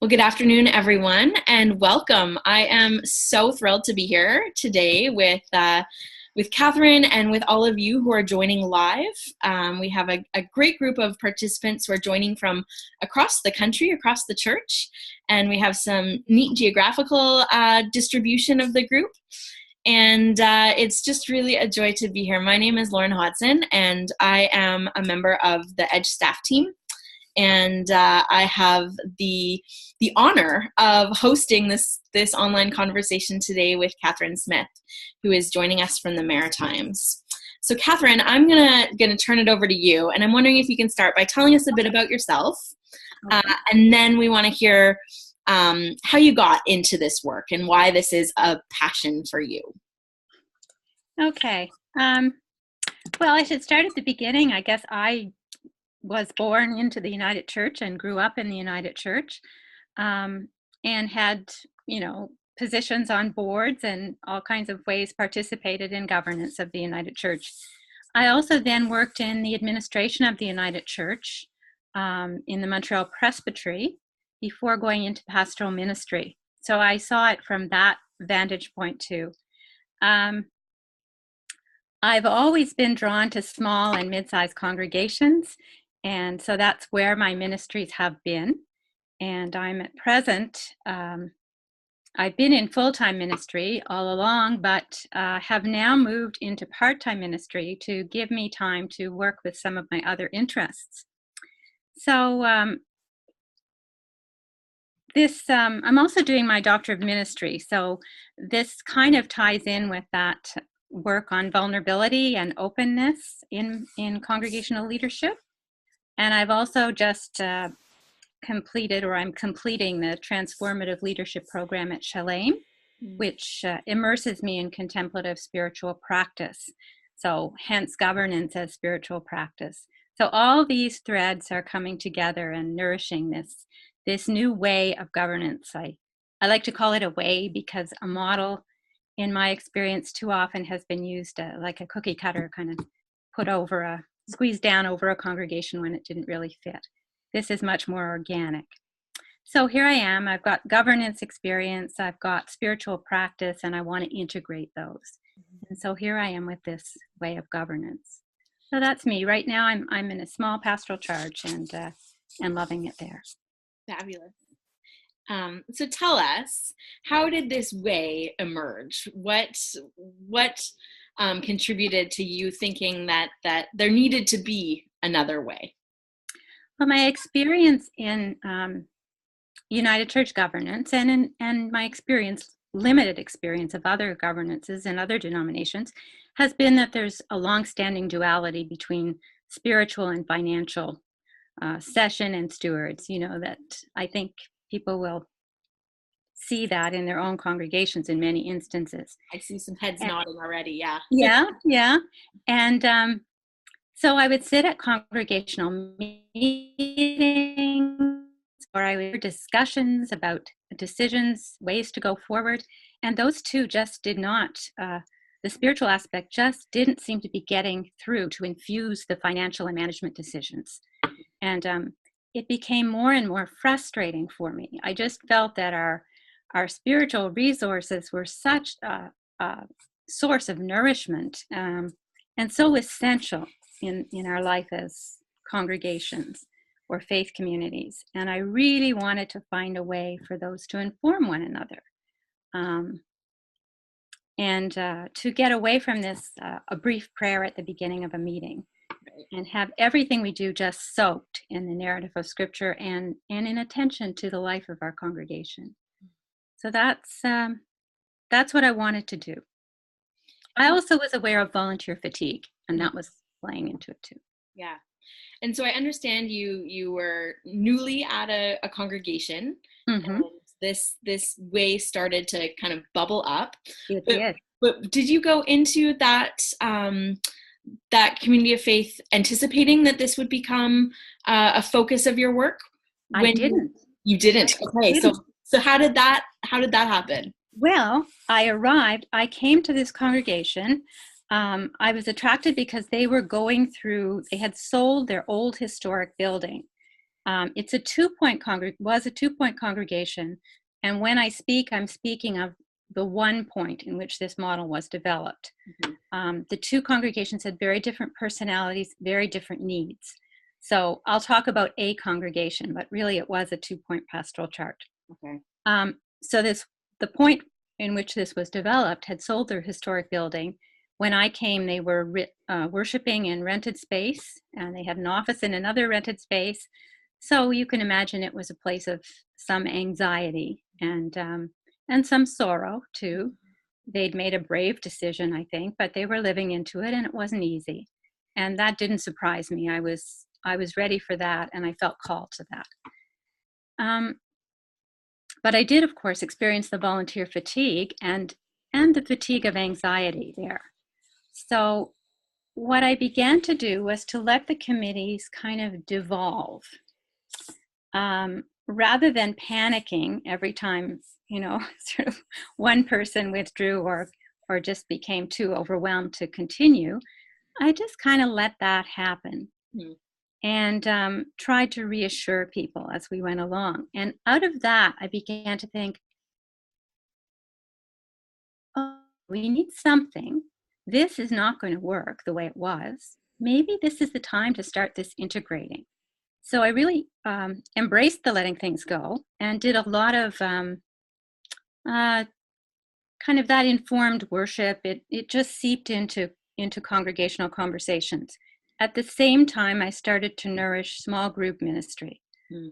Well, good afternoon, everyone, and welcome. I am so thrilled to be here today with Catherine and with all of you who are joining live. We have a great group of participants who are joining from across the country, across the church, and we have some neat geographical distribution of the group. And it's just really a joy to be here. My name is Lauren Hodson, and I am a member of the EDGE staff team. And I have the honor of hosting this online conversation today with Catherine Smith, who is joining us from the Maritimes. So Catherine, I'm gonna turn it over to you, and I'm wondering if you can start by telling us a bit about yourself, and then we want to hear how you got into this work and why this is a passion for you. Okay. Well, I should start at the beginning. I guess I was born into the United Church and grew up in the United Church, and had, positions on boards and all kinds of ways participated in governance of the United Church. I also then worked in the administration of the United Church in the Montreal Presbytery before going into pastoral ministry. So I saw it from that vantage point too. I've always been drawn to small and mid-sized congregations, and so that's where my ministries have been. And I'm at present, I've been in full-time ministry all along, but have now moved into part-time ministry to give me time to work with some of my other interests. So I'm also doing my Doctor of Ministry, so this kind of ties in with that work on vulnerability and openness in congregational leadership. And I've also just I'm completing the Transformative Leadership Program at Shalem, which immerses me in contemplative spiritual practice. So hence governance as spiritual practice. So all these threads are coming together and nourishing this new way of governance. I like to call it a way because a model, in my experience, too often has been used like a cookie cutter, kind of squeezed down over a congregation when it didn't really fit. This is much more organic. So here I am. I've got governance experience, I've got spiritual practice, and I want to integrate those. And so here I am with this way of governance. So that's me. Right now I'm in a small pastoral charge and loving it there. Fabulous. So tell us, how did this way emerge? What contributed to you thinking that there needed to be another way? Well, my experience in United Church governance and my limited experience of other governances and other denominations has been that there's a long-standing duality between spiritual and financial session and stewards, that I think people will see that in their own congregations in many instances. I see some heads nodding already, yeah. Yeah. And so I would sit at congregational meetings where I would hear discussions about decisions, ways to go forward, and those two just did not, the spiritual aspect just didn't seem to be getting through to infuse the financial and management decisions. And it became more and more frustrating for me. I just felt that our spiritual resources were such a source of nourishment and so essential in our life as congregations or faith communities. And I really wanted to find a way for those to inform one another and to get away from this, a brief prayer at the beginning of a meeting, and have everything we do just soaked in the narrative of Scripture and in attention to the life of our congregation. So that's what I wanted to do. I also was aware of volunteer fatigue, and that was playing into it too. Yeah. And so I understand you were newly at a congregation, and this way started to kind of bubble up. It did. But did you go into that that community of faith anticipating that this would become a focus of your work? I didn't. You didn't. Okay. So how did that happen? Well, I came to this congregation. I was attracted because they had sold their old historic building It's a was a 2-point congregation. And when I speak, I'm speaking of the one point in which this model was developed. Mm-hmm. The two congregations had very different personalities, very different needs. So I'll talk about a congregation, but really it was a 2-point pastoral chart. Okay. So the point in which this was developed had sold their historic building. When I came, they were worshiping in rented space, and they had an office in another rented space. So you can imagine it was a place of some anxiety and some sorrow too. They'd made a brave decision, I think, but they were living into it, and it wasn't easy. And that didn't surprise me. I was ready for that, and I felt called to that. But I did, of course, experience the volunteer fatigue and the fatigue of anxiety there. So what I began to do was to let the committees kind of devolve. Rather than panicking every time, sort of one person withdrew or just became too overwhelmed to continue, I just kind of let that happen. Mm. And tried to reassure people as we went along. And out of that, I began to think, oh, we need something. This is not going to work the way it was. Maybe this is the time to start this integrating. So I really embraced the letting things go and did a lot of kind of that informed worship. It just seeped into congregational conversations. At the same time, I started to nourish small group ministry.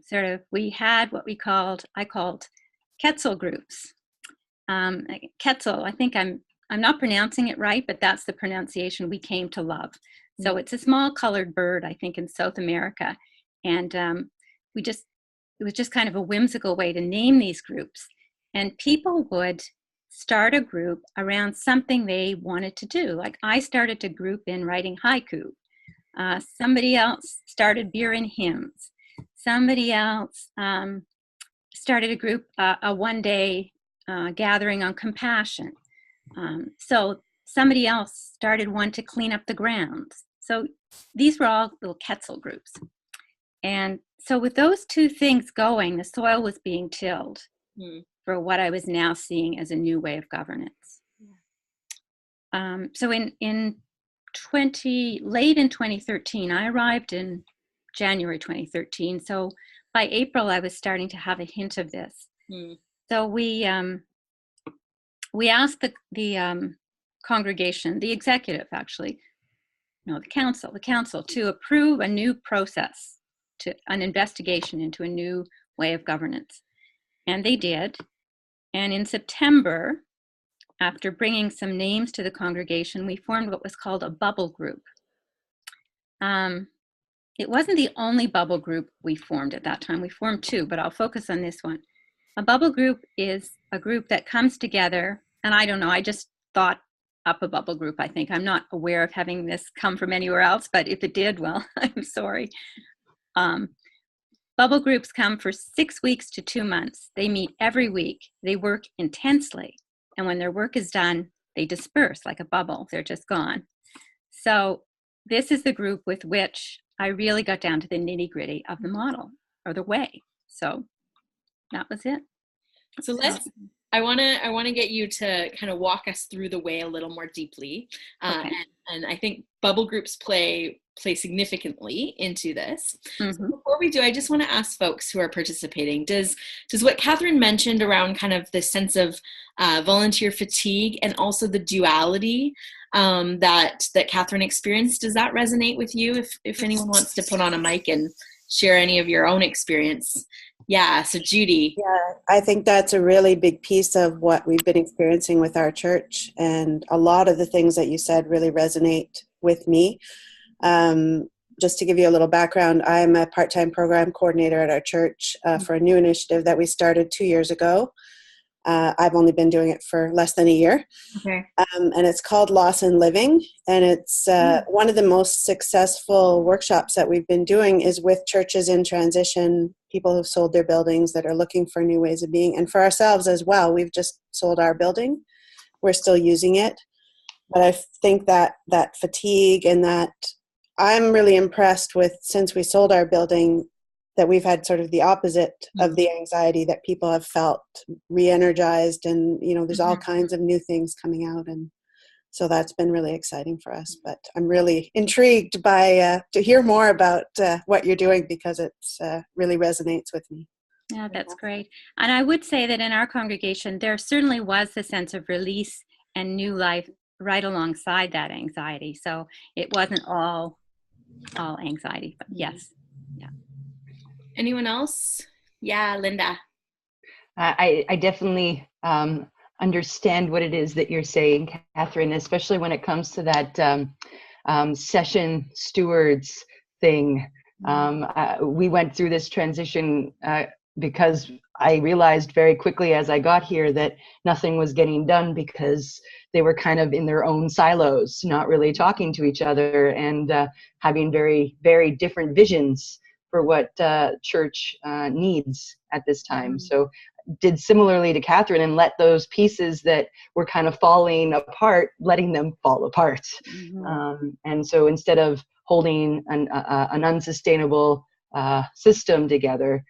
Sort of, we had what I called Quetzal groups. Quetzal, I think I'm not pronouncing it right, but that's the pronunciation we came to love. So it's a small colored bird, I think, in South America. And it was just kind of a whimsical way to name these groups. And people would start a group around something they wanted to do. Like I started to group in writing haiku. Somebody else started beer and hymns. Somebody else started a group, a one-day gathering on compassion. So somebody else started one to clean up the grounds. So these were all little Quetzal groups. And so with those two things going, the soil was being tilled for what I was now seeing as a new way of governance. So late in 2013, I arrived in January 2013. So by April, I was starting to have a hint of this. So we asked the congregation, the executive actually, no, the council to approve a new process, to an investigation into a new way of governance. And they did. And in September, after bringing some names to the congregation, we formed what was called a bubble group. It wasn't the only bubble group we formed at that time. We formed two, but I'll focus on this one. A bubble group is a group that comes together, and I don't know, I just thought up a bubble group, I think. I'm not aware of having this come from anywhere else, but if it did, well, I'm sorry. Bubble groups come for 6 weeks to 2 months. They meet every week. They work intensely. And when their work is done, they disperse like a bubble. They're just gone. So this is the group with which I really got down to the nitty-gritty of the model or the way. So that was it. So I want to get you to kind of walk us through the way a little more deeply. Okay. And I think bubble groups play significantly into this. So before we do, I just want to ask folks who are participating, does what Catherine mentioned around kind of the sense of volunteer fatigue and also the duality that Catherine experienced, does that resonate with you? If anyone wants to put on a mic and share any of your own experience. Yeah, so Judy. Yeah, I think that's a really big piece of what we've been experiencing with our church. And a lot of the things that you said really resonate with me. Just to give you a little background, I'm a part-time program coordinator at our church for a new initiative that we started 2 years ago. I've only been doing it for less than a year. Okay. And it's called Loss in Living. And it's one of the most successful workshops that we've been doing is with churches in transition, people who've sold their buildings that are looking for new ways of being. And for ourselves as well, we've just sold our building. We're still using it. But I think that fatigue and that I'm really impressed with, since we sold our building, that we've had sort of the opposite of the anxiety that people have felt, re-energized, and there's all kinds of new things coming out, and so that's been really exciting for us. But I'm really intrigued by to hear more about what you're doing, because it's really resonates with me. Yeah, that's great. And I would say that in our congregation, there certainly was the sense of release and new life right alongside that anxiety. So it wasn't all anxiety, but yes. Yeah. Anyone else? Yeah, Linda. I definitely understand what it is that you're saying, Catherine, especially when it comes to that session stewards thing. We went through this transition because I realized very quickly as I got here that nothing was getting done because they were kind of in their own silos, not really talking to each other, and having very, very different visions for what church needs at this time. So did similarly to Catherine and let those pieces that were kind of falling apart, letting them fall apart. And so instead of holding an unsustainable system together,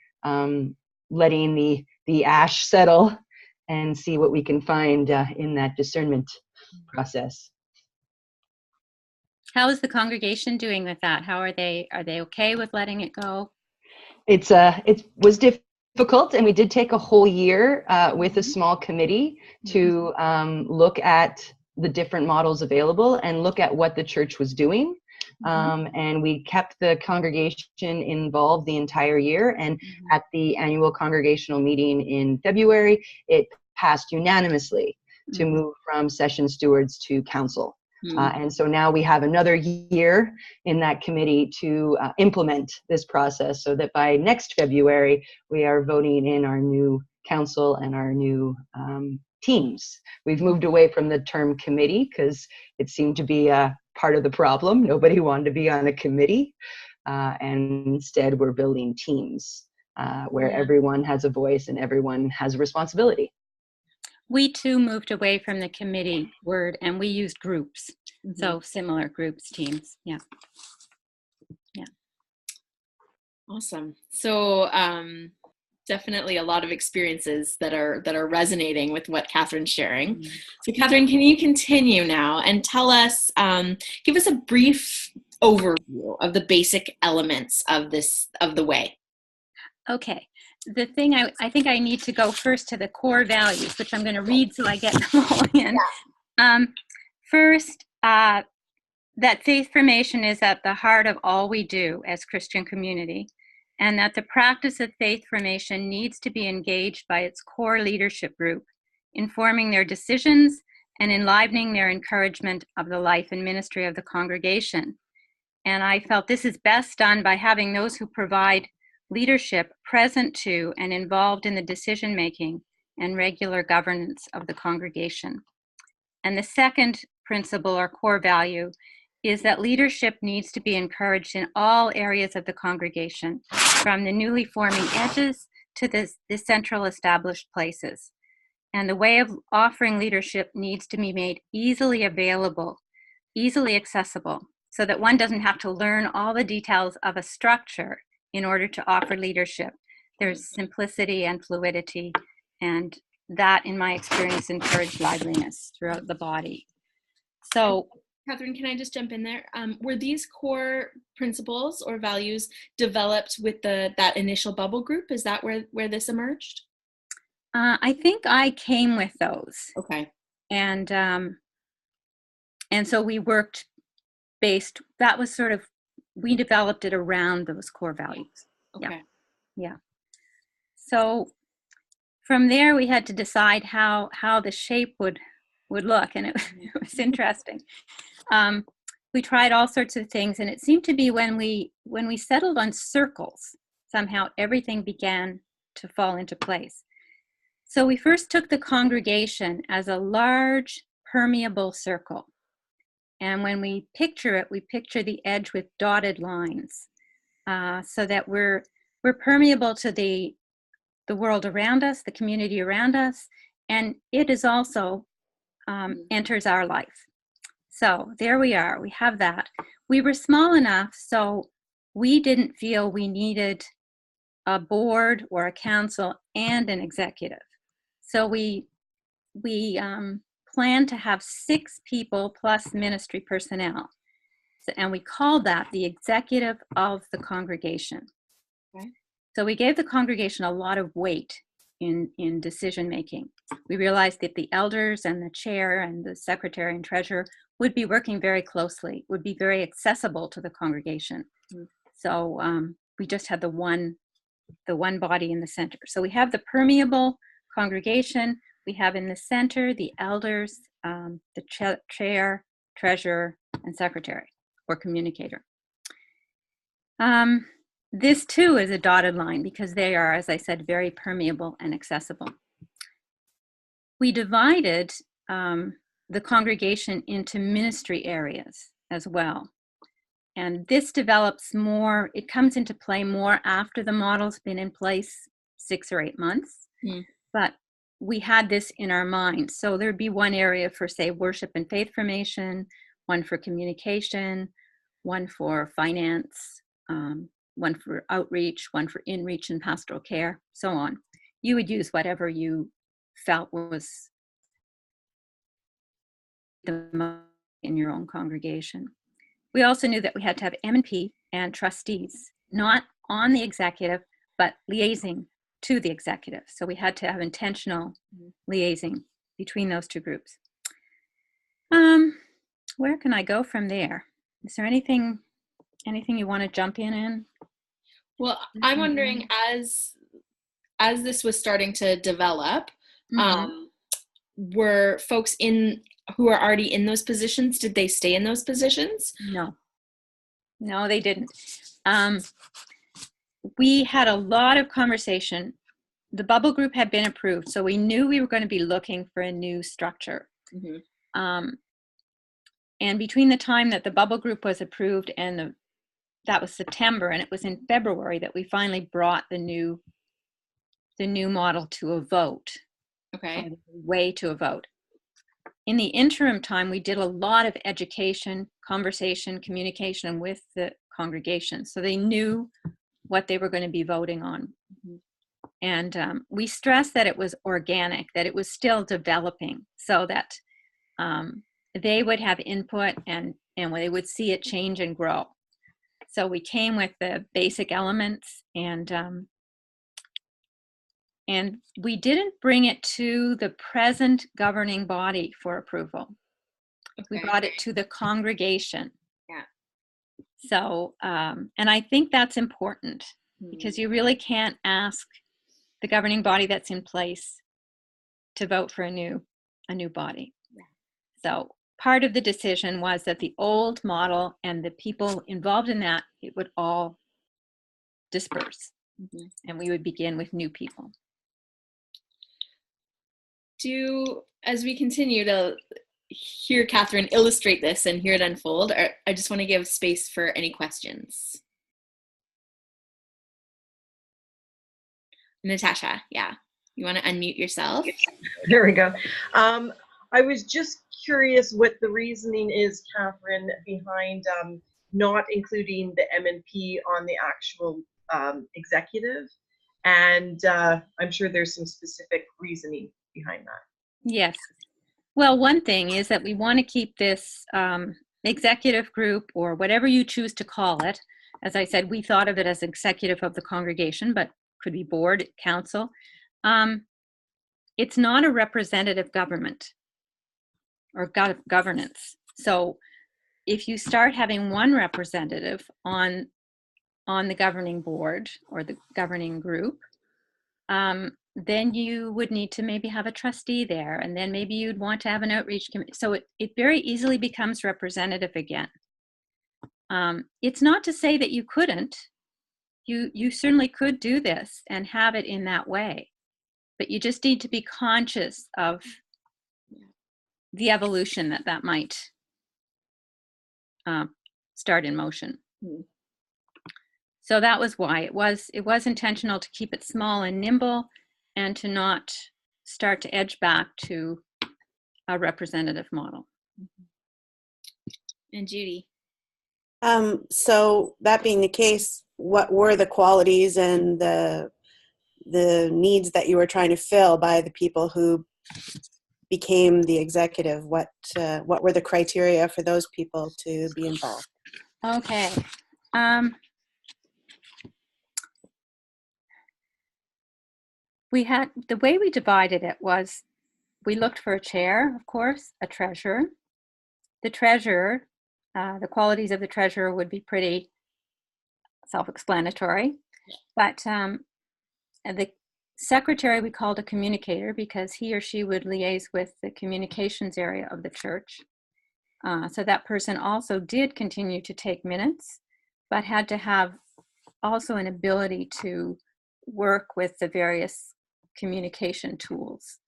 letting the ash settle and see what we can find in that discernment process. How is the congregation doing with that? How are they okay with letting it go? It was difficult, and we did take a whole year with a small committee to look at the different models available and look at what the church was doing. And we kept the congregation involved the entire year. And at the annual congregational meeting in February, it passed unanimously to move from session stewards to council. And so now we have another year in that committee to implement this process, so that by next February, we are voting in our new council and our new teams. We've moved away from the term committee because it seemed to be part of the problem. Nobody wanted to be on a committee. And instead, we're building teams where everyone has a voice and everyone has a responsibility. We too moved away from the committee word, and we used groups. So similar groups, teams. Yeah. Awesome. So definitely a lot of experiences that are resonating with what Catherine's sharing. So Catherine, can you continue now and tell us, give us a brief overview of the basic elements of the way? Okay. The thing I think I need to go first to the core values, which I'm going to read so I get them all in. First, that faith formation is at the heart of all we do as Christian community, and that the practice of faith formation needs to be engaged by its core leadership group, informing their decisions and enlivening their encouragement of the life and ministry of the congregation. And I felt this is best done by having those who provide leadership present to and involved in the decision-making and regular governance of the congregation. And the second principle or core value is that leadership needs to be encouraged in all areas of the congregation, from the newly forming edges to the central established places. And the way of offering leadership needs to be made easily available, easily accessible, so that one doesn't have to learn all the details of a structure in order to offer leadership. There's simplicity and fluidity, and that, in my experience, encouraged liveliness throughout the body. So, Catherine, can I just jump in there? Were these core principles or values developed with that initial bubble group? Is that where this emerged? I think I came with those. Okay. And so we worked based, that was sort of, we developed it around those core values. Okay. Yeah. So from there, we had to decide how the shape would look, and it was interesting. We tried all sorts of things, and it seemed to be when we settled on circles, somehow everything began to fall into place. So we first took the congregation as a large, permeable circle. And when we picture it, we picture the edge with dotted lines, so that we're permeable to the world around us, the community around us, and it is also enters our life. So there we are, we have that. We were small enough so we didn't feel we needed a board or a council and an executive. So we plan to have 6 people plus ministry personnel. And we called that the executive of the congregation. Okay. So we gave the congregation a lot of weight in decision making. We realized that the elders and the chair and the secretary and treasurer would be working very closely, would be very accessible to the congregation. So we just had the one body in the center. So we have the permeable congregation. We have in the center the elders, the chair, treasurer, and secretary or communicator. This too is a dotted line because they are, as I said, very permeable and accessible. We divided the congregation into ministry areas as well. And this develops more, it comes into play more after the model's been in place 6 or 8 months. But we had this in our mind. So there'd be one area for, say, worship and faith formation, one for communication, one for finance, one for outreach, one for in-reach and pastoral care, so on. You would use whatever you felt was the most in your own congregation. We also knew that we had to have M&P and trustees, not on the executive, but liaising to the executive. So we had to have intentional liaising between those 2 groups. Where can I go from there? Is there anything you want to jump in? Well, I'm wondering, as this was starting to develop, were folks who are already in those positions, did they stay in those positions? No, they didn't. We had a lot of conversation. The bubble group had been approved, so we knew we were going to be looking for a new structure. And between the time that the bubble group was approved and that was September, and it was in February that we finally brought the new model to a vote. Okay. Way to a vote. In the interim time, we did a lot of education, conversation, communication with the congregation, so they knew what they were going to be voting on. And we stressed that it was organic, that it was still developing, so that they would have input and they would see it change and grow. So we came with the basic elements, and we didn't bring it to the present governing body for approval. Okay. We brought it to the congregation. Yeah. So, and I think that's important because you really can't ask the governing body that's in place to vote for a new body. Yeah. So part of the decision was that the old model and the people involved in that, it would all disperse, and we would begin with new people. As we continue to hear Catherine illustrate this and hear it unfold, I just want to give space for any questions. Natasha, yeah. You want to unmute yourself? There we go. I was just curious what the reasoning is, Catherine, behind not including the M&P on the actual executive. And I'm sure there's some specific reasoning behind that. Yes. Well, one thing is that we want to keep this executive group, or whatever you choose to call it. As I said, we thought of it as executive of the congregation, but could be board, council. It's not a representative government or governance. So if you start having one representative on the governing board or the governing group, then you would need to maybe have a trustee there, and then maybe you'd want to have an outreach committee. So it very easily becomes representative again. It's not to say that you couldn't. You certainly could do this and have it in that way, but you just need to be conscious of the evolution that might start in motion. So that was why it was intentional to keep it small and nimble, and to not start to edge back to a representative model. And Judy? So that being the case, what were the qualities and the needs that you were trying to fill by the people who became the executive? What were the criteria for those people to be involved? Okay. We had, the way we divided it was, we looked for a chair, of course, a treasurer. The treasurer, the qualities of the treasurer would be pretty self-explanatory, but the secretary we called a communicator because he or she would liaise with the communications area of the church. So that person also did continue to take minutes, but had to have also an ability to work with the various communication tools,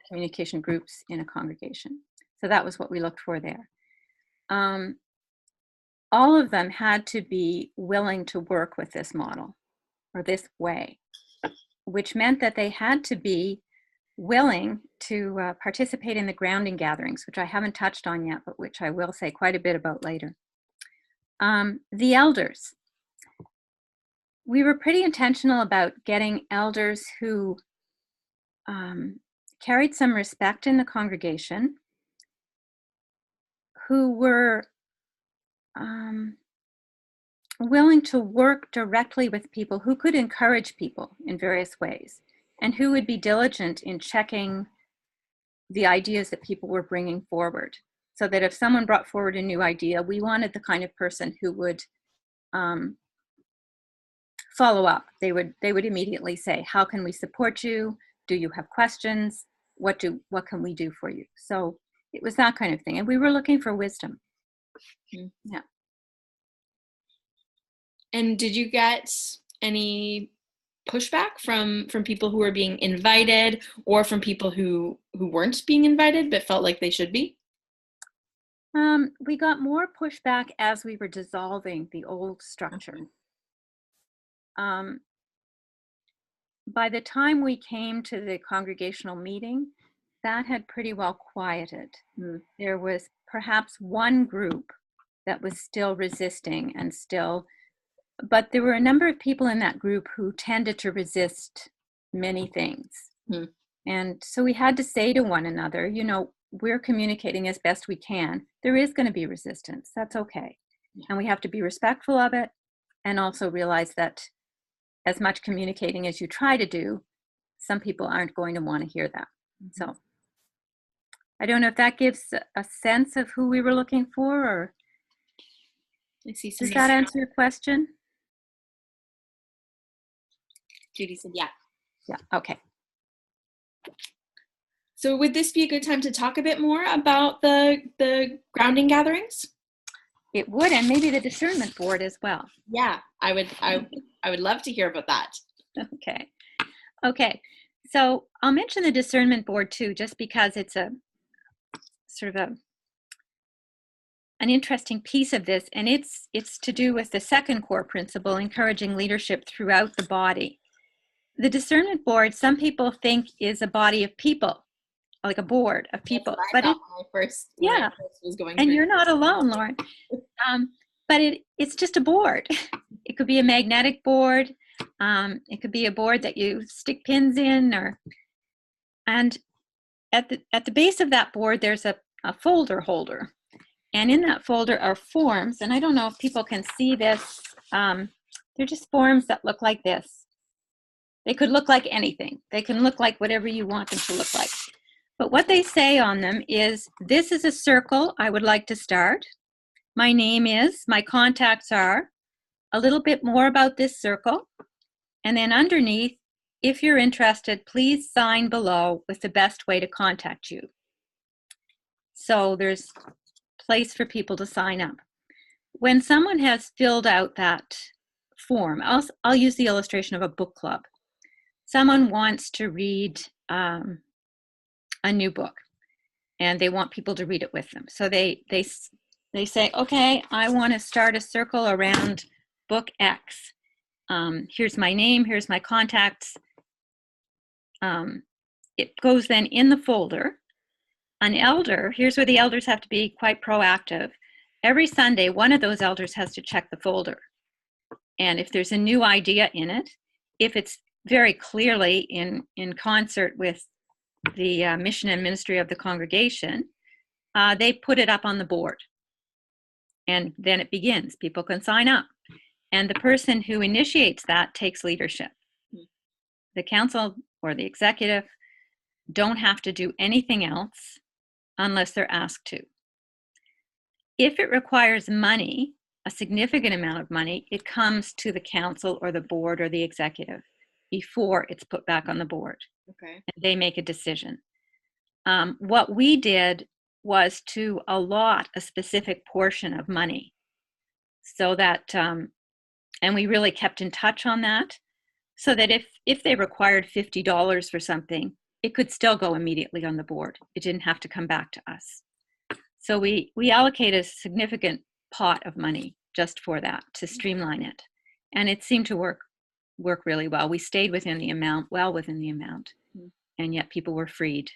communication groups in a congregation. So that was what we looked for there. All of them had to be willing to work with this model or this way, which meant that they had to be willing to participate in the grounding gatherings, which I haven't touched on yet, but which I will say quite a bit about later. The elders. We were pretty intentional about getting elders who carried some respect in the congregation, who were willing to work directly with people, who could encourage people in various ways, and who would be diligent in checking the ideas that people were bringing forward. So that if someone brought forward a new idea, we wanted the kind of person who would follow up. They would immediately say, how can we support you? Do you have questions? What can we do for you? So it was that kind of thing. And we were looking for wisdom. Yeah. And did you get any pushback from people who were being invited, or from people who weren't being invited but felt like they should be? We got more pushback as we were dissolving the old structure. By the time we came to the congregational meeting, that had pretty well quieted. There was perhaps one group that was still resisting and still, but there were a number of people in that group who tended to resist many things. And so we had to say to one another, you know, we're communicating as best we can. There is going to be resistance. That's okay. And we have to be respectful of it, and also realize that as much communicating as you try to do, some people aren't going to want to hear that. So I don't know if that gives a sense of who we were looking for, or does that answer your question? Judy said, yeah. Yeah, okay. So would this be a good time to talk a bit more about the grounding gatherings? It would, and maybe the discernment board as well. Yeah, I would love to hear about that. Okay. So I'll mention the discernment board too, just because it's a sort of an interesting piece of this, and it's to do with the second core principle, encouraging leadership throughout the body. The discernment board, some people think, is a body of people, like a board of people. But when I first was going and through. You're not alone, Lauren. But it's just a board. It could be a magnetic board. It could be a board that you stick pins in, and at the base of that board, there's a folder holder. And in that folder are forms, and I don't know if people can see this. They're just forms that look like this. They could look like anything. They can look like whatever you want them to look like. But what they say on them is, this is a circle I would like to start. My name is, my contacts are, a little bit more about this circle. And then underneath, if you're interested, please sign below with the best way to contact you. So there's place for people to sign up. When someone has filled out that form, I'll use the illustration of a book club. Someone wants to read a new book, and they want people to read it with them. So they say, okay, I want to start a circle around book X. Here's my name, here's my contacts. It goes then in the folder. An elder, here's where the elders have to be quite proactive. Every Sunday, one of those elders has to check the folder. And if there's a new idea in it, if it's very clearly in concert with the mission and ministry of the congregation, they put it up on the board. And then it begins. People can sign up. And the person who initiates that takes leadership. The council or the executive don't have to do anything else unless they're asked to. If it requires money, a significant amount of money, it comes to the council or the board or the executive before it's put back on the board. Okay. And they make a decision. What we did was to allot a specific portion of money so that, and we really kept in touch on that, so that if they required $50 for something, it could still go immediately on the board. It didn't have to come back to us. So we allocated a significant pot of money just for that, to streamline it. And it seemed to work really well. We stayed within the amount, well within the amount, and yet people were freed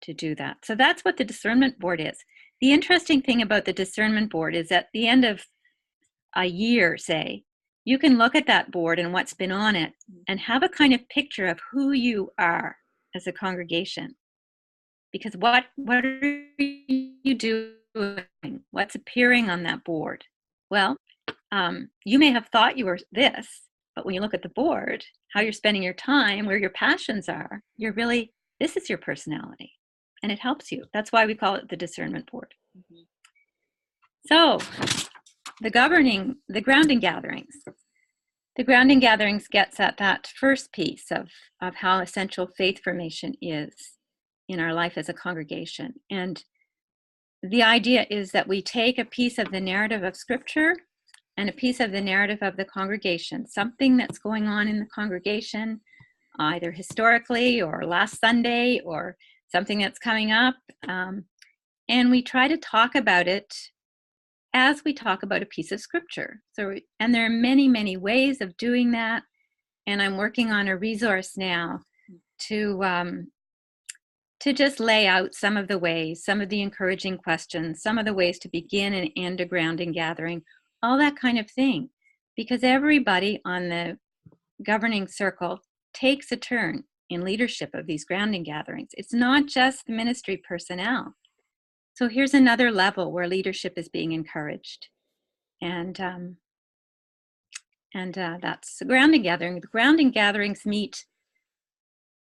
to do that. So that's what the Discernment Board is. The interesting thing about the Discernment Board is at the end of a year, say, you can look at that board and what's been on it and have a kind of picture of who you are as a congregation. Because what are you doing? What's appearing on that board? Well, you may have thought you were this, but when you look at the board, how you're spending your time, where your passions are, you're really, this is your personality. And it helps you. That's why we call it the Discernment Board. So, the grounding gatherings. The grounding gatherings gets at that first piece of how essential faith formation is in our life as a congregation. And the idea is that we take a piece of the narrative of Scripture and a piece of the narrative of the congregation, something that's going on in the congregation, either historically or last Sunday or something that's coming up, and we try to talk about it as we talk about a piece of Scripture. And there are many, many ways of doing that, and I'm working on a resource now to just lay out some of the ways, some of the encouraging questions, some of the ways to begin and end a grounding gathering, all that kind of thing, because everybody on the governing circle takes a turn in leadership of these grounding gatherings. It's not just the ministry personnel. So here's another level where leadership is being encouraged. And that's the grounding gathering. The grounding gatherings meet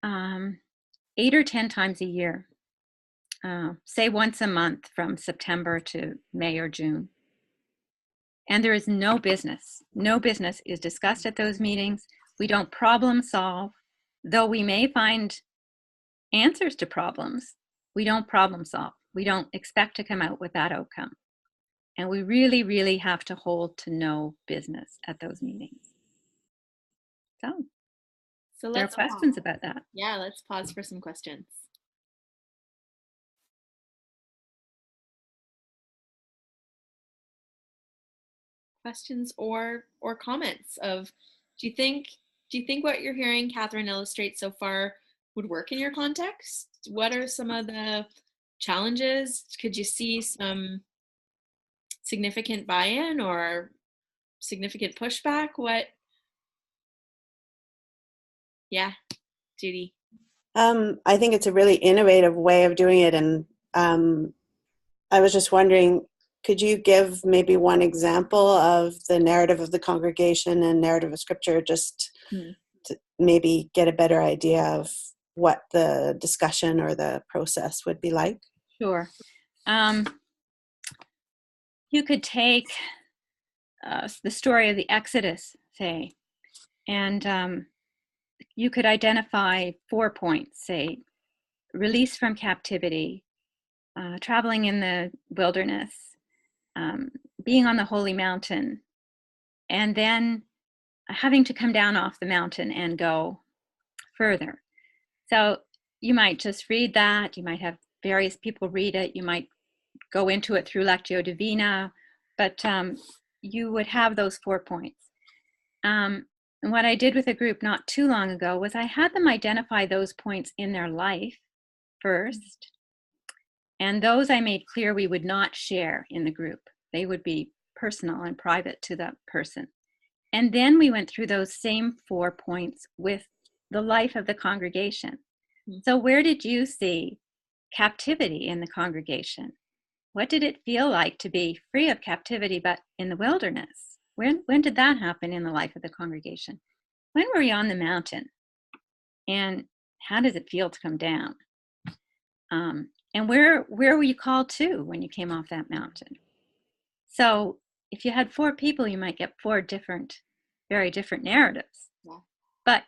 8 or 10 times a year, say once a month from September to May or June. And there is no business. No business is discussed at those meetings. We don't problem solve. Though we may find answers to problems, we don't problem solve. We don't expect to come out with that outcome. And we really, really have to hold to no business at those meetings. So there are questions about that. Yeah, let's pause for some questions. Questions or comments of, do you think what you're hearing Catherine illustrate so far would work in your context? What are some of the challenges? Could you see some significant buy-in or significant pushback? Yeah, Judy. I think it's a really innovative way of doing it, and I was just wondering, could you give maybe one example of the narrative of the congregation and narrative of Scripture, just to maybe get a better idea of what the discussion or the process would be like? Sure. You could take the story of the Exodus, say, and you could identify 4 points, say, release from captivity, traveling in the wilderness, being on the holy mountain, and then having to come down off the mountain and go further. So you might just read that. You might have various people read it. You might go into it through Lectio Divina, but you would have those 4 points. And what I did with a group not too long ago was I had them identify those points in their life first. And those I made clear we would not share in the group. They would be personal and private to that person. And then we went through those same 4 points with the life of the congregation. So where did you see captivity in the congregation? What did it feel like to be free of captivity but in the wilderness? When did that happen in the life of the congregation? When were you on the mountain? And how does it feel to come down? And where were you called to when you came off that mountain? So if you had 4 people, you might get 4 different, very different narratives. Yeah. But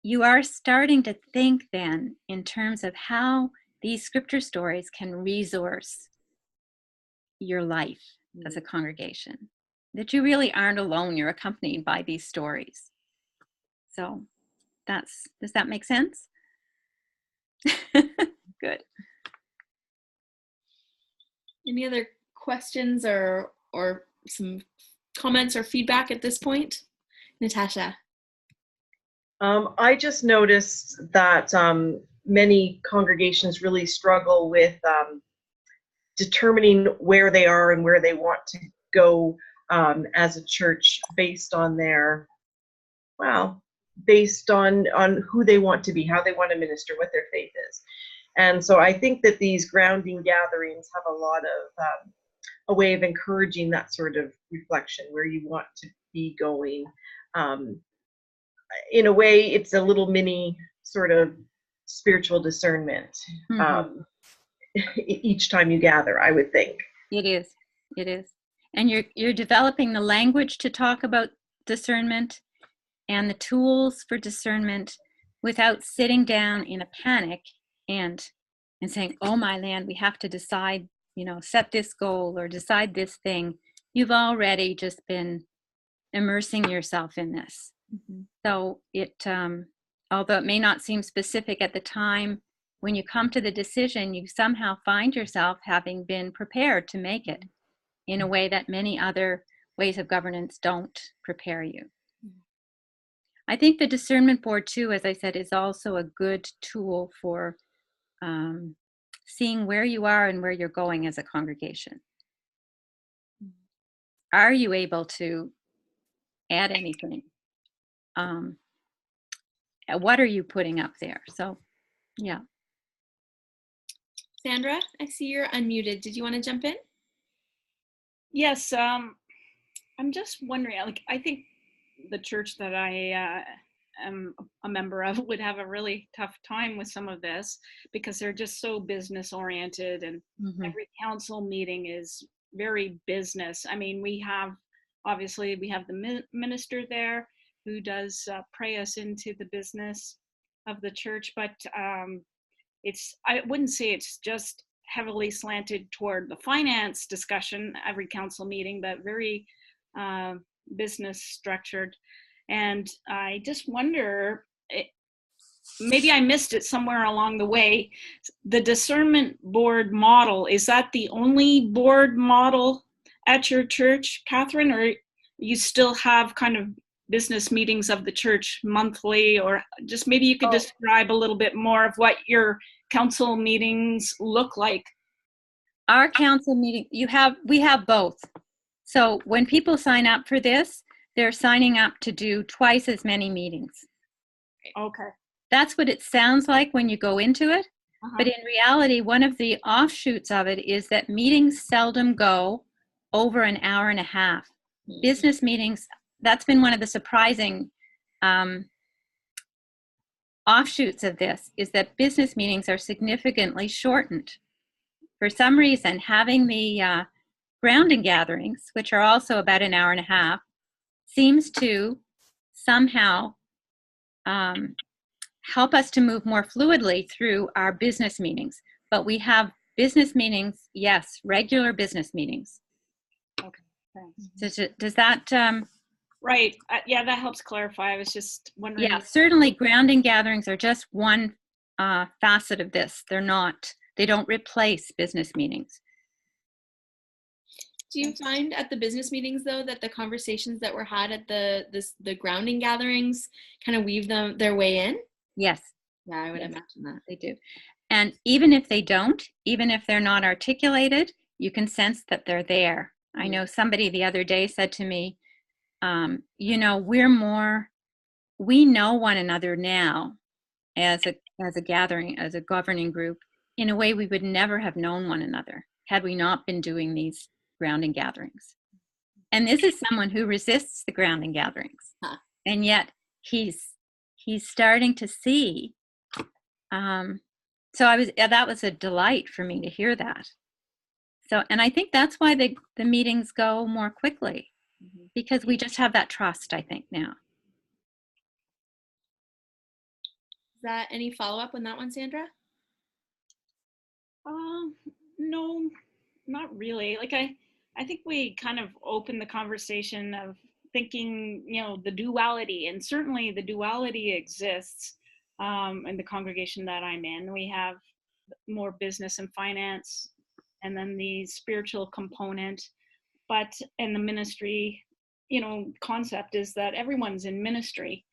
you are starting to think then in terms of how these scripture stories can resource your life as a congregation, that you really aren't alone, you're accompanied by these stories. So does that make sense? Good. Any other questions or some comments or feedback at this point? Natasha. I just noticed that many congregations really struggle with determining where they are and where they want to go as a church based on their, based on who they want to be, how they want to minister, what their faith is. And so I think that these grounding gatherings have a lot of a way of encouraging that sort of reflection, where you want to be going. In a way, it's a little mini sort of spiritual discernment each time you gather, I would think. It is. And you're developing the language to talk about discernment and the tools for discernment without sitting down in a panic and saying, oh my land, we have to decide, set this goal or decide this thing. You've already just been immersing yourself in this. So it, although it may not seem specific at the time, when you come to the decision, you somehow find yourself having been prepared to make it in a way that many other ways of governance don't prepare you. I think the discernment board too, as I said, is also a good tool for seeing where you are and where you're going as a congregation. Are you able to add anything? What are you putting up there? So, yeah. Sandra, I see you're unmuted. Did you want to jump in? Yes, I'm just wondering, I think the church that I am a member of would have a really tough time with some of this, because they're just so business oriented, and every council meeting is very business. I mean, we have the minister there who does pray us into the business of the church, but I wouldn't say it's just heavily slanted toward the finance discussion every council meeting, but very business structured. And I just wonder, maybe I missed it somewhere along the way, the discernment board model, is that the only board model at your church, Catherine, or you still have kind of business meetings of the church monthly? Or just maybe you could describe a little bit more of what your council meetings look like. Our council meeting, we have both. So when people sign up for this, they're signing up to do twice as many meetings. Okay. That's what it sounds like when you go into it. But in reality, one of the offshoots of it is that meetings seldom go over an hour and a half. Business meetings, that's been one of the surprising offshoots of this, is that business meetings are significantly shortened. For some reason, having the grounding gatherings, which are also about an hour and a half, seems to somehow help us to move more fluidly through our business meetings. But we have business meetings, yes, regular business meetings. Okay, thanks. Does that... Right. Yeah, that helps clarify. I was just wondering. Yeah, certainly grounding gatherings are just one facet of this. They don't replace business meetings. Do you find at the business meetings, though, that the conversations that were had at the grounding gatherings kind of weave their way in? Yes. Yeah, I would imagine that. They do. And even if they don't, even if they're not articulated, you can sense that they're there. I know somebody the other day said to me, we know one another now as a gathering, as a governing group, in a way we would never have known one another had we not been doing these grounding gatherings. And this is someone who resists the grounding gatherings, and yet he's starting to see. So that was a delight for me to hear that. So, and I think that's why the meetings go more quickly, because we just have that trust, I think, now. Is that any follow-up on that one, Sandra? No, not really. Like I think we kind of opened the conversation of thinking, the duality, and certainly the duality exists in the congregation that I'm in. We have more business and finance, and then the spiritual component, and the ministry, concept is that everyone's in ministry.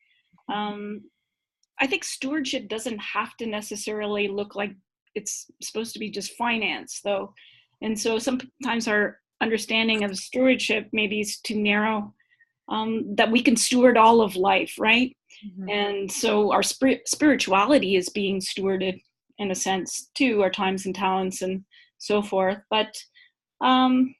I think stewardship doesn't have to necessarily look like it's supposed to be just finance, though. And so sometimes our understanding of stewardship maybe is too narrow, that we can steward all of life, right? Mm-hmm. And so our spirituality is being stewarded in a sense too, our times and talents and so forth. But I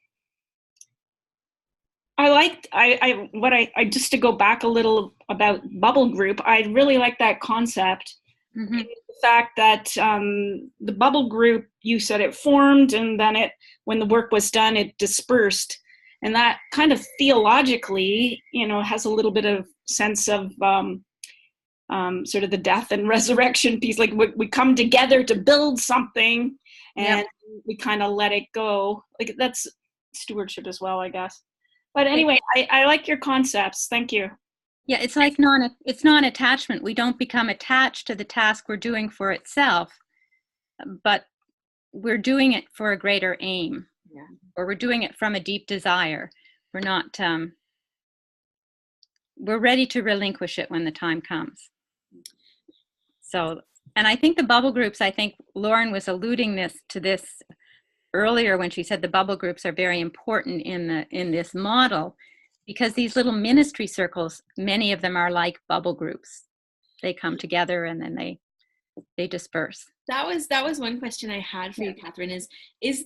just to go back a little about bubble group, I really like that concept. Mm-hmm. The fact that the bubble group, you said it formed, and then when the work was done, it dispersed. And that kind of theologically, has a little bit of sense of sort of the death and resurrection piece. Like we come together to build something, and we kind of let it go. Like that's stewardship as well, I guess. But anyway, I like your concepts. Thank you. Yeah, it's like it's non-attachment. We don't become attached to the task we're doing for itself, but we're doing it for a greater aim, or we're doing it from a deep desire. We're not, we're ready to relinquish it when the time comes. So, and I think the bubble groups, I think Lauren was alluding to this earlier when she said the bubble groups are very important in this model, because these little ministry circles, many of them are like bubble groups. They come together and then they disperse. That was one question I had for you, Catherine, is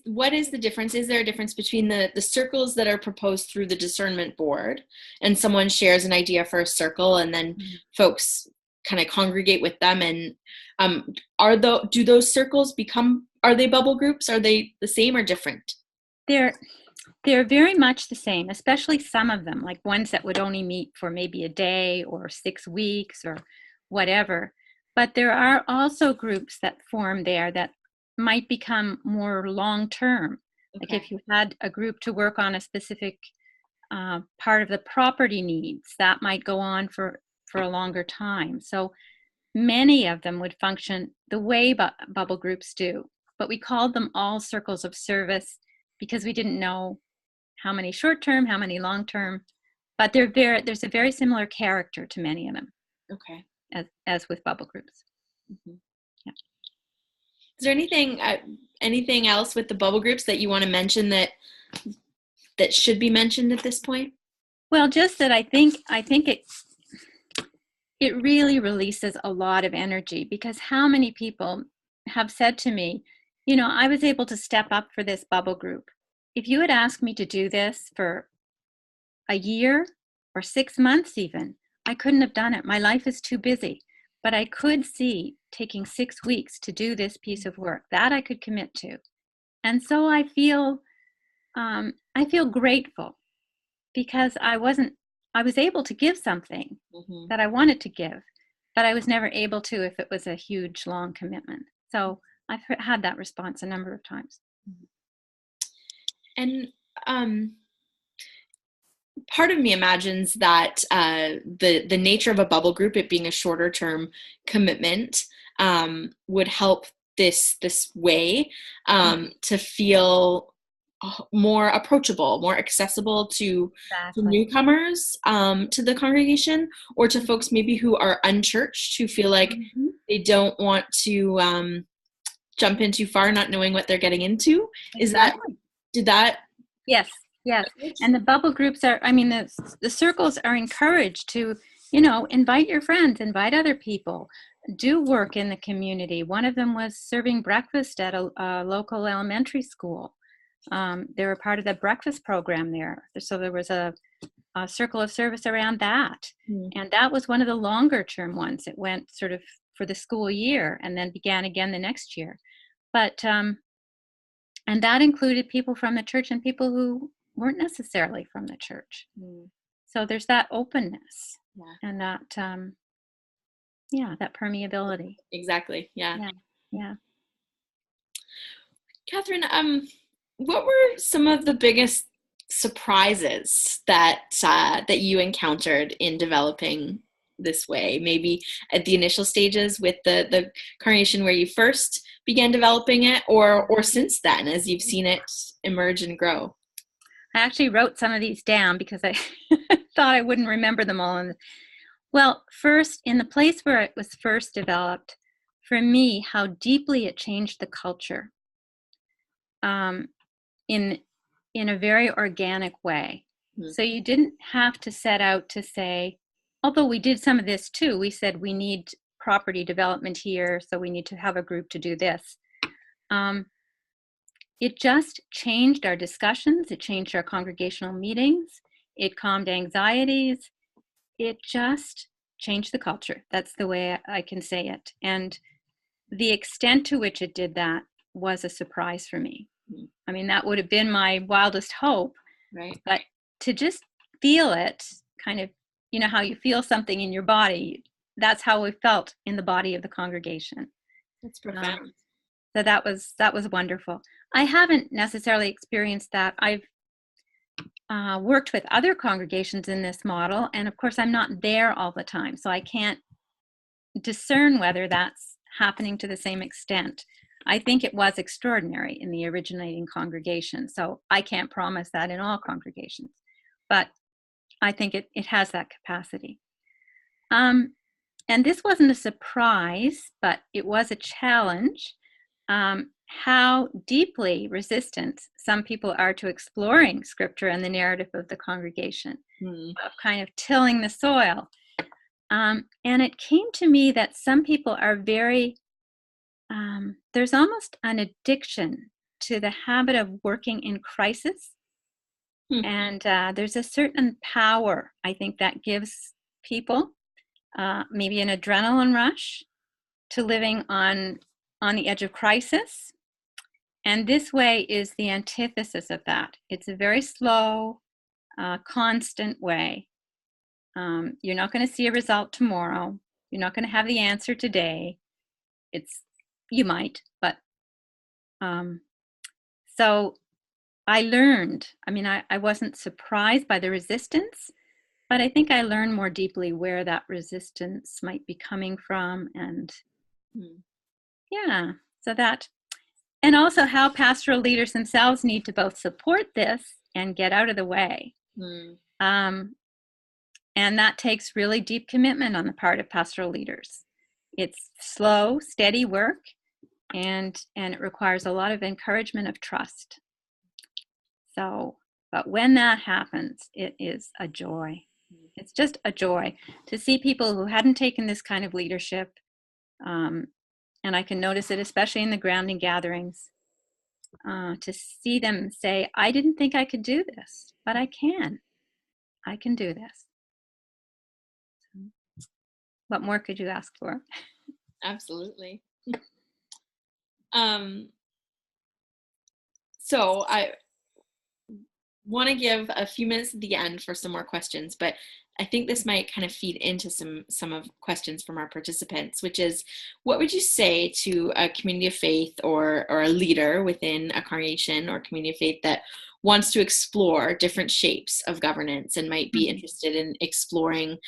what is the difference? Is there a difference between the circles that are proposed through the discernment board, and someone shares an idea for a circle, and then folks kind of congregate with them, and do those circles are they bubble groups? Are they the same or different? They're very much the same, especially some of them, like ones that would only meet for maybe a day or 6 weeks or whatever. But there are also groups that form there that might become more long-term. Okay. Like if you had a group to work on a specific part of the property needs, that might go on for a longer time. So many of them would function the way bubble groups do. But we called them all circles of service because we didn't know how many short-term, how many long-term, but there's a very similar character to many of them. Okay. As with bubble groups. Mm-hmm. Yeah. Is there anything else with the bubble groups that you want to mention that should be mentioned at this point? Well, just that I think it really releases a lot of energy, because how many people have said to me, I was able to step up for this bubble group. If you had asked me to do this for a year or 6 months even, I couldn't have done it. My life is too busy. But I could see taking 6 weeks to do this piece of work that I could commit to. And so I feel grateful, because I was able to give something that I wanted to give, but I was never able to if it was a huge, long commitment. So I've had that response a number of times. And part of me imagines that the nature of a bubble group, it being a shorter term commitment, would help this way to feel more approachable, more accessible to newcomers to the congregation, or to folks maybe who are unchurched, who feel like they don't want to jump in too far, not knowing what they're getting into. Exactly. Did that? Yes, Yes. And the bubble groups are, I mean, the circles are encouraged to, invite your friends, invite other people, do work in the community. One of them was serving breakfast at a local elementary school. They were part of the breakfast program there. So there was a circle of service around that. And that was one of the longer term ones. It went sort of for the school year and then began again the next year. But, and that included people from the church and people who weren't necessarily from the church. So there's that openness and that, that permeability. Exactly. Yeah. Yeah. Catherine, what were some of the biggest surprises that you encountered in developing this way? Maybe at the initial stages with the congregation where you first began developing it, or since then as you've seen it emerge and grow? I actually wrote some of these down because I thought I wouldn't remember them all. Well, first, in the place where it was first developed, for me, how deeply it changed the culture in a very organic way. So you didn't have to set out to say, although we did some of this too, we said we need property development here, so we need to have a group to do this. It just changed our discussions. It changed our congregational meetings. It calmed anxieties. It just changed the culture. That's the way I can say it. And the extent to which it did that was a surprise for me. I mean, that would have been my wildest hope. Right. But to just feel it, kind of, how you feel something in your body, that's how we felt in the body of the congregation. That's profound. So that was wonderful. I haven't necessarily experienced that. I've worked with other congregations in this model, and of course I'm not there all the time, so I can't discern whether that's happening to the same extent. I think it was extraordinary in the originating congregation, so I can't promise that in all congregations, but I think it has that capacity. And this wasn't a surprise, but it was a challenge. How deeply resistant some people are to exploring scripture and the narrative of the congregation, of kind of tilling the soil. And it came to me that some people are very, there's almost an addiction to the habit of working in crisis. And there's a certain power, I think, that gives people maybe an adrenaline rush to living on the edge of crisis. And this way is the antithesis of that. It's a very slow, constant way. You're not going to see a result tomorrow. You're not going to have the answer today. You might, but so I learned. I mean, I wasn't surprised by the resistance, but I think I learned more deeply where that resistance might be coming from, and so that. And also how pastoral leaders themselves need to both support this and get out of the way. And that takes really deep commitment on the part of pastoral leaders. It's slow, steady work, and it requires a lot of encouragement of trust. So, but when that happens, it is a joy. It's just a joy to see people who hadn't taken this kind of leadership, and I can notice it especially in the grounding gatherings, to see them say, I didn't think I could do this, but I can do this. What more could you ask for? Absolutely. So I want to give a few minutes at the end for some more questions, but I think this might kind of feed into some of questions from our participants, which is, what would you say to a community of faith or a leader within a congregation or community of faith that wants to explore different shapes of governance and might be interested in exploring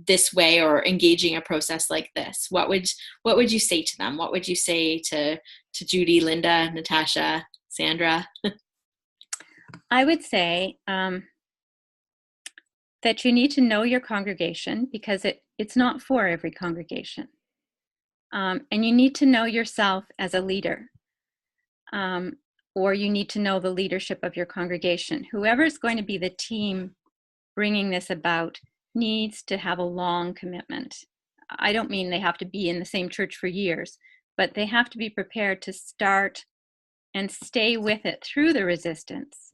this way or engaging a process like this? What would you say to them? What would you say to Judy, Linda, Natasha, Sandra? I would say that you need to know your congregation, because it's not for every congregation. And you need to know yourself as a leader. or you need to know the leadership of your congregation. Whoever is going to be the team bringing this about needs to have a long commitment. I don't mean they have to be in the same church for years, but they have to be prepared to start and stay with it through the resistance.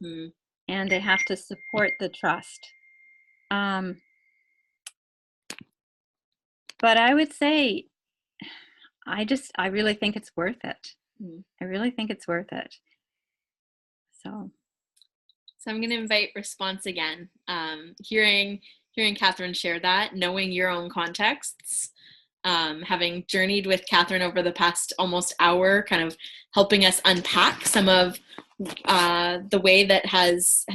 And they have to support the trust. But I would say, I really think it's worth it. I really think it's worth it. So I'm going to invite response again. Hearing Catherine share that, knowing your own contexts, having journeyed with Catherine over the past almost hour, kind of helping us unpack some of the way that has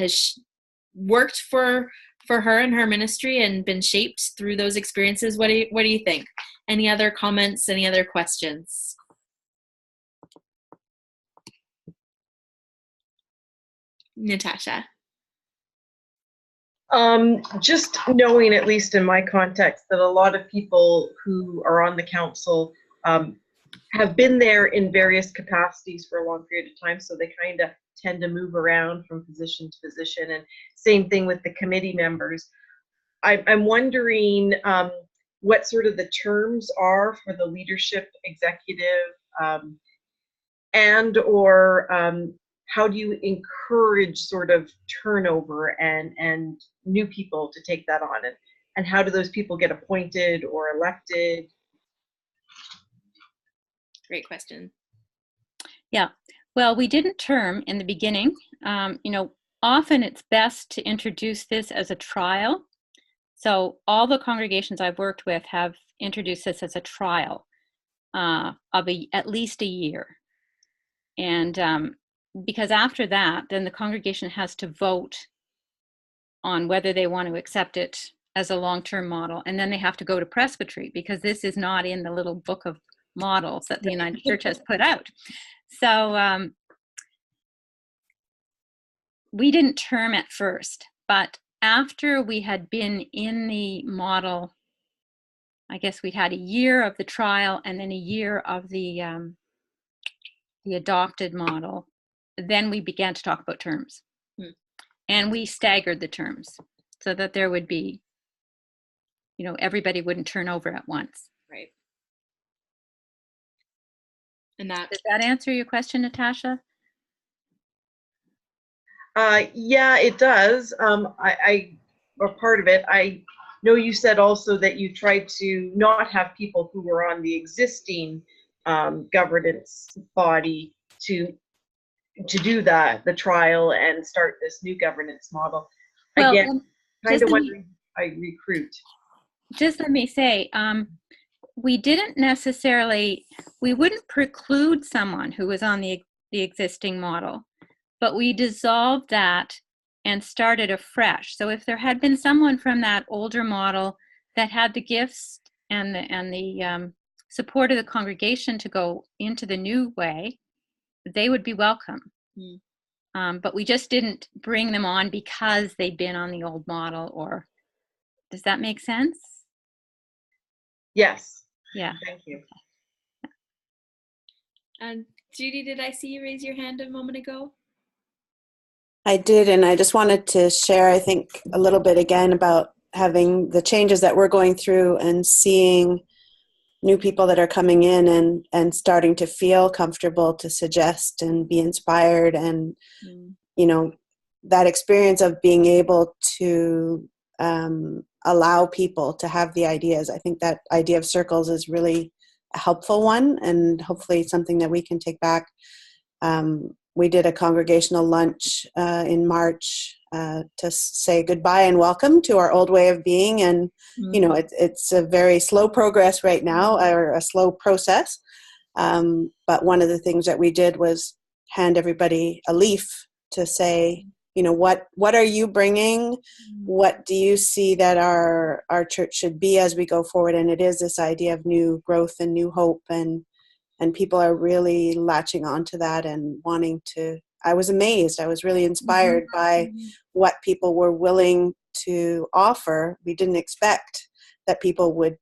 worked for her and her ministry and been shaped through those experiences. What do you think? Any other comments? Any other questions? Natasha. Just knowing, at least in my context, that a lot of people who are on the council have been there in various capacities for a long period of time, so they kind of tend to move around from position to position, and same thing with the committee members. I'm wondering what sort of the terms are for the leadership executive, and or how do you encourage sort of turnover and new people to take that on, and how do those people get appointed or elected? Great question. Yeah, well, we didn't term in the beginning. Often it's best to introduce this as a trial. So all the congregations I've worked with have introduced this as a trial of at least a year. And because after that, then the congregation has to vote on whether they want to accept it as a long-term model. And then they have to go to presbytery, because this is not in the little book of models that the United Church has put out. So we didn't term at first, but after we had been in the model, I guess we had a year of the trial and then a year of the adopted model, then we began to talk about terms. And we staggered the terms so that there would be, everybody wouldn't turn over at once. Right. And that, does that answer your question, Natasha? Yeah, it does. Or part of it. I know you said also that you tried to not have people who were on the existing governance body to do the trial and start this new governance model. Well, again, kind of wondering I recruit. Just let me say, we wouldn't preclude someone who was on the existing model, but we dissolved that and started afresh. So if there had been someone from that older model that had the gifts and the support of the congregation to go into the new way, they would be welcome. But we just didn't bring them on because they'd been on the old model. Or does that make sense? Yes. Yeah. Thank you. And Judy, did I see you raise your hand a moment ago? I did, and I just wanted to share, I think, a little bit again about having the changes that we're going through and seeing new people that are coming in and starting to feel comfortable to suggest and be inspired, and that experience of being able to allow people to have the ideas. I think that idea of circles is really a helpful one, and hopefully something that we can take back. We did a congregational lunch in March to say goodbye and welcome to our old way of being. And, it's a very slow progress right now, or a slow process. But one of the things that we did was hand everybody a leaf to say, what are you bringing? What do you see that our church should be as we go forward? And it is this idea of new growth and new hope, and people are really latching onto that and wanting to. I was amazed. I was really inspired by what people were willing to offer. We didn't expect that people would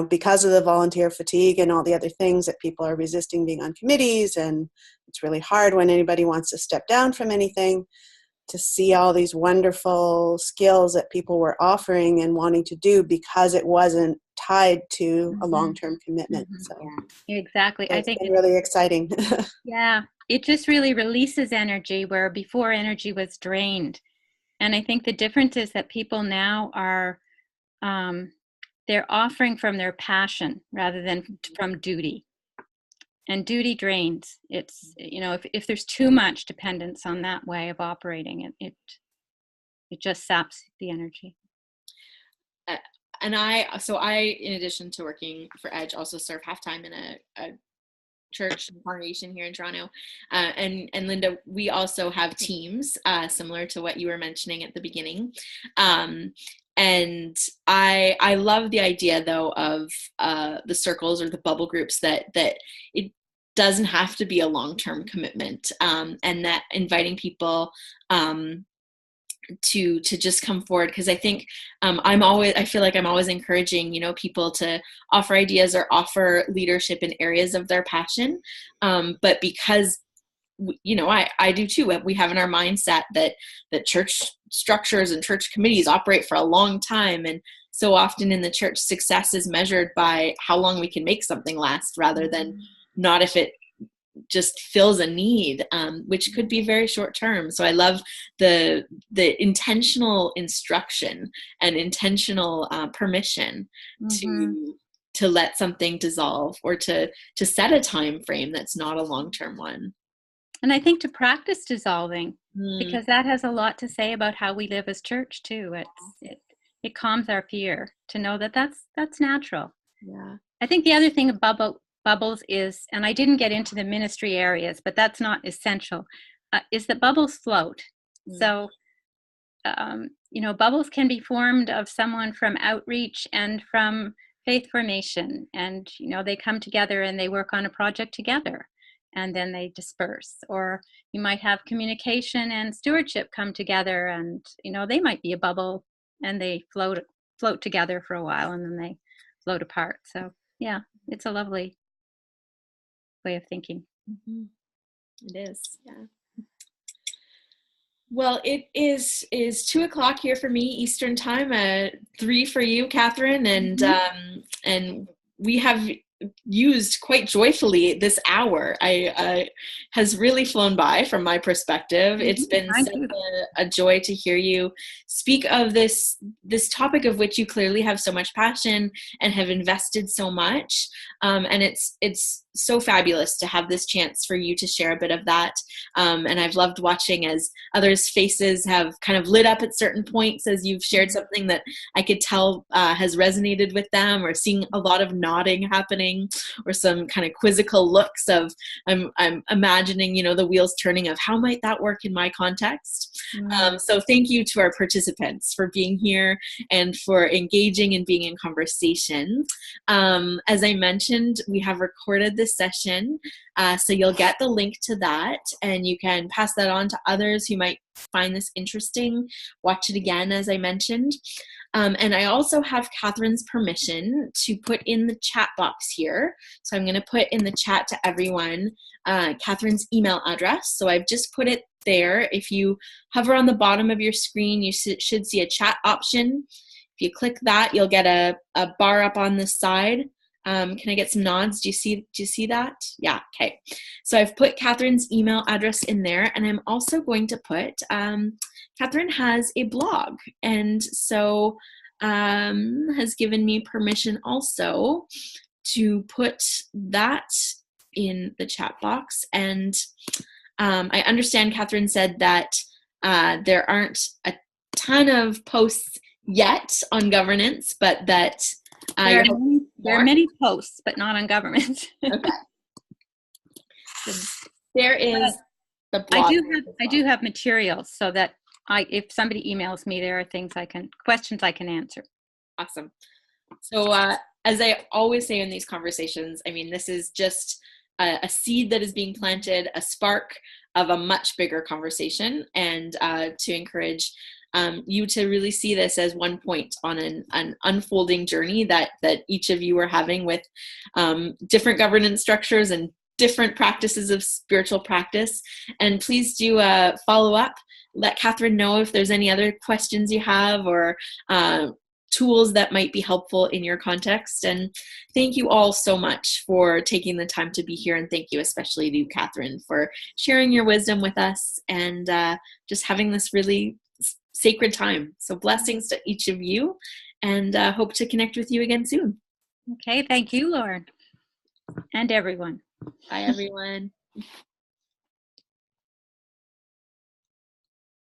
because of the volunteer fatigue and all the other things, that people are resisting being on committees, and it's really hard when anybody wants to step down from anything, to see all these wonderful skills that people were offering and wanting to do because it wasn't tied to a long-term commitment. So Exactly. so I it's think been really exciting. yeah, it just really releases energy where before energy was drained. And I think the difference is that people now are, they're offering from their passion rather than from duty. And duty drains. It's, if there's too much dependence on that way of operating, it just saps the energy. And I, in addition to working for Edge, also serve half-time in a church congregation here in Toronto. And Linda, we also have teams similar to what you were mentioning at the beginning. And I love the idea, though, of the circles or the bubble groups, that it doesn't have to be a long-term commitment, and that inviting people to just come forward, because I think I feel like I'm always encouraging people to offer ideas or offer leadership in areas of their passion, but because I do too. We have in our mindset that church structures and church committees operate for a long time, and so often in the church, success is measured by how long we can make something last, rather than not if it just fills a need, which could be very short term. So I love the intentional instruction and intentional permission to let something dissolve, or to set a time frame that's not a long-term one. And I think to practice dissolving, because that has a lot to say about how we live as church too. It calms our fear to know that that's natural. Yeah. I think the other thing about bubbles is, and I didn't get into the ministry areas, but that's not essential, is that bubbles float. So, bubbles can be formed of someone from outreach and from faith formation, and, they come together and they work on a project together, and then they disperse. Or you might have communication and stewardship come together, and, they might be a bubble and they float together for a while, and then they float apart. So yeah, it's a lovely way of thinking. It is, yeah. Well, it is 2:00 here for me Eastern time, 3 for you, Catherine, and we have used quite joyfully this hour. Has really flown by from my perspective. It's been such a joy to hear you speak of this topic, of which you clearly have so much passion and have invested so much, and it's so fabulous to have this chance for you to share a bit of that, and I've loved watching as others' faces have kind of lit up at certain points as you've shared something that I could tell has resonated with them, or seeing a lot of nodding happening, or some kind of quizzical looks of I'm imagining the wheels turning of how might that work in my context. So thank you to our participants for being here and for engaging and being in conversation. As I mentioned, we have recorded this session, so you'll get the link to that, and you can pass that on to others who might find this interesting. Watch it again, as I mentioned. And I also have Catherine's permission to put in the chat box here. So I'm going to put in the chat to everyone Catherine's email address. So I've just put it there. If you hover on the bottom of your screen, you should see a chat option. If you click that, you'll get a bar up on this side. Can I get some nods? Do you see that? Yeah, okay. So I've put Catherine's email address in there, and I'm also going to put, Catherine has a blog, and so has given me permission also to put that in the chat box. And I understand Catherine said that there aren't a ton of posts yet on governance, but that there are many posts, but not on government. Okay. So there is the blog. I do have materials, so that if somebody emails me, there are questions I can answer. Awesome. So as I always say in these conversations, I mean, this is just a seed that is being planted, a spark of a much bigger conversation, and to encourage you to really see this as one point on an unfolding journey that each of you are having with different governance structures and different practices of spiritual practice. And please do follow up. Let Catherine know if there's any other questions you have or tools that might be helpful in your context. And thank you all so much for taking the time to be here. And thank you especially to you, Catherine, for sharing your wisdom with us and just having this really sacred time. So blessings to each of you, and hope to connect with you again soon. Okay, thank you, Lauren, and everyone. Bye, everyone.